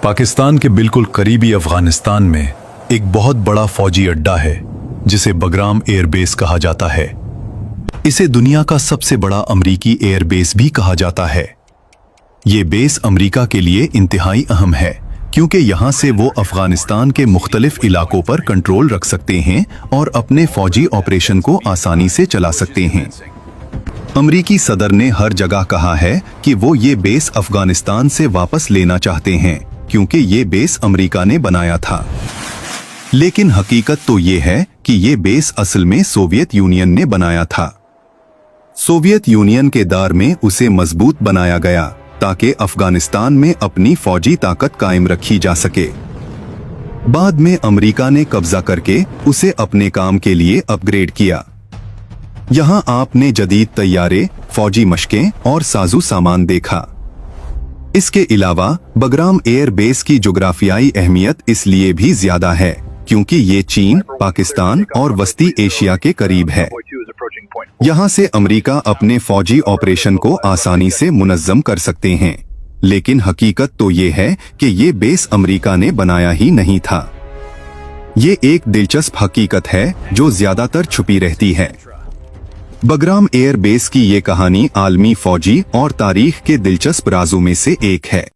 पाकिस्तान के बिल्कुल करीबी अफगानिस्तान में एक बहुत बड़ा फौजी अड्डा है जिसे बगराम एयरबेस कहा जाता है। इसे दुनिया का सबसे बड़ा अमरीकी एयरबेस भी कहा जाता है। ये बेस अमरीका के लिए इंतहाई अहम है क्योंकि यहाँ से वो अफगानिस्तान के मुख्तलिफ इलाकों पर कंट्रोल रख सकते हैं और अपने फौजी ऑपरेशन को आसानी से चला सकते हैं। अमरीकी सदर ने हर जगह कहा है कि वो ये बेस अफगानिस्तान से वापस लेना चाहते हैं क्योंकि ये बेस अमरीका ने बनाया था। लेकिन हकीकत तो ये है कि ये बेस असल में सोवियत यूनियन ने बनाया था। सोवियत यूनियन के दौर में उसे मजबूत बनाया गया ताकि अफगानिस्तान में अपनी फौजी ताकत कायम रखी जा सके। बाद में अमरीका ने कब्जा करके उसे अपने काम के लिए अपग्रेड किया। यहाँ आपने जदीद तैयारे, फौजी मशकें और साजो सामान देखा। इसके अलावा बगराम एयर बेस की जोग्राफियाई अहमियत इसलिए भी ज्यादा है क्योंकि ये चीन, पाकिस्तान और वस्ती एशिया के करीब है। यहाँ से अमरीका अपने फौजी ऑपरेशन को आसानी से मुनज़्ज़म कर सकते हैं। लेकिन हकीकत तो ये है कि ये बेस अमरीका ने बनाया ही नहीं था। ये एक दिलचस्प हकीकत है जो ज्यादातर छुपी रहती है। बगराम एयर बेस की ये कहानी आलमी फौजी और तारीख के दिलचस्प राजों में से एक है।